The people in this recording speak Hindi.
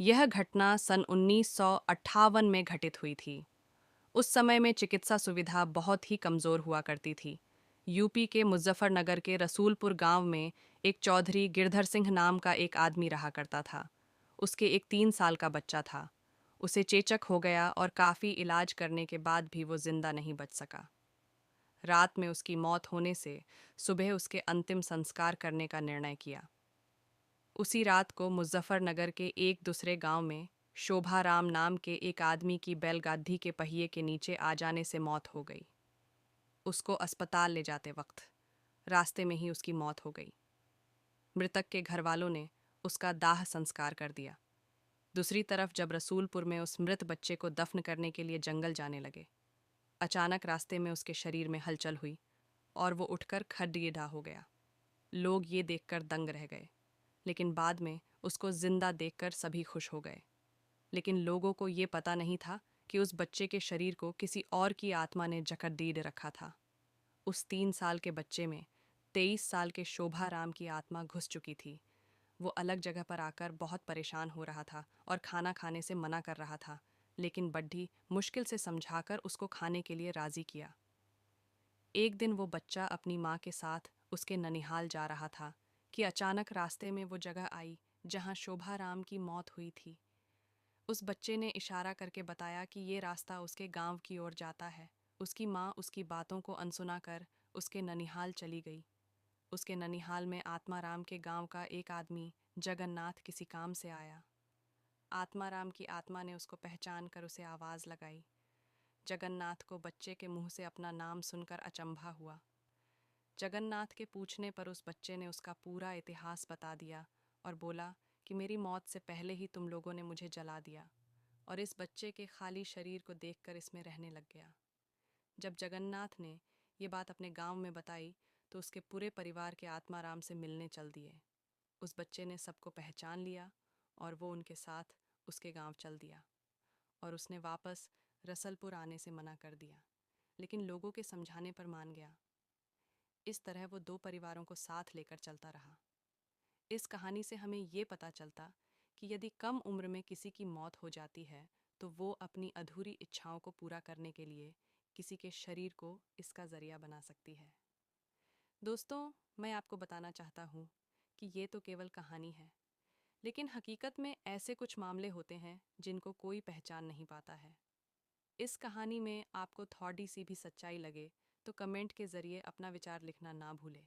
यह घटना सन 1958 में घटित हुई थी। उस समय में चिकित्सा सुविधा बहुत ही कमज़ोर हुआ करती थी। यूपी के मुजफ्फरनगर के रसूलपुर गांव में एक चौधरी गिरधर सिंह नाम का एक आदमी रहा करता था। उसके एक 3 साल का बच्चा था। उसे चेचक हो गया और काफ़ी इलाज करने के बाद भी वो जिंदा नहीं बच सका। रात में उसकी मौत होने से सुबह उसके अंतिम संस्कार करने का निर्णय किया। उसी रात को मुजफ्फरनगर के एक दूसरे गांव में शोभाराम नाम के एक आदमी की बैलगाड़ी के पहिए के नीचे आ जाने से मौत हो गई। उसको अस्पताल ले जाते वक्त रास्ते में ही उसकी मौत हो गई। मृतक के घर वालों ने उसका दाह संस्कार कर दिया। दूसरी तरफ जब रसूलपुर में उस मृत बच्चे को दफन करने के लिए जंगल जाने लगे, अचानक रास्ते में उसके शरीर में हलचल हुई और वो उठकर खड्डिएढ़ा हो गया। लोग ये देखकर दंग रह गए, लेकिन बाद में उसको जिंदा देखकर सभी खुश हो गए। लेकिन लोगों को ये पता नहीं था कि उस बच्चे के शरीर को किसी और की आत्मा ने जकड़ीड़ रखा था। उस 3 साल के बच्चे में 23 साल के शोभाराम की आत्मा घुस चुकी थी। वो अलग जगह पर आकर बहुत परेशान हो रहा था और खाना खाने से मना कर रहा था, लेकिन बड्ढी मुश्किल से समझाकर उसको खाने के लिए राजी किया। एक दिन वो बच्चा अपनी माँ के साथ उसके ननिहाल जा रहा था कि अचानक रास्ते में वो जगह आई जहाँ शोभाराम की मौत हुई थी। उस बच्चे ने इशारा करके बताया कि ये रास्ता उसके गांव की ओर जाता है। उसकी माँ उसकी बातों को अनसुना कर उसके ननिहाल चली गई। उसके ननिहाल में आत्माराम के गांव का एक आदमी जगन्नाथ किसी काम से आया। आत्माराम की आत्मा ने उसको पहचान कर उसे आवाज़ लगाई। जगन्नाथ को बच्चे के मुंह से अपना नाम सुनकर अचंभा हुआ। जगन्नाथ के पूछने पर उस बच्चे ने उसका पूरा इतिहास बता दिया और बोला कि मेरी मौत से पहले ही तुम लोगों ने मुझे जला दिया, और इस बच्चे के खाली शरीर को देखकर इसमें रहने लग गया। जब जगन्नाथ ने ये बात अपने गांव में बताई तो उसके पूरे परिवार के आत्माराम से मिलने चल दिए। उस बच्चे ने सबको पहचान लिया और वो उनके साथ उसके गांव चल दिया, और उसने वापस रसलपुर आने से मना कर दिया, लेकिन लोगों के समझाने पर मान गया। इस तरह वो 2 परिवारों को साथ लेकर चलता रहा। इस कहानी से हमें ये पता चलता कि यदि कम उम्र में किसी की मौत हो जाती है तो वो अपनी अधूरी इच्छाओं को पूरा करने के लिए किसी के शरीर को इसका जरिया बना सकती है। दोस्तों, मैं आपको बताना चाहता हूँ कि ये तो केवल कहानी है, लेकिन हकीकत में ऐसे कुछ मामले होते हैं जिनको कोई पहचान नहीं पाता है। इस कहानी में आपको थोड़ी सी भी सच्चाई लगे तो कमेंट के ज़रिए अपना विचार लिखना ना भूलें।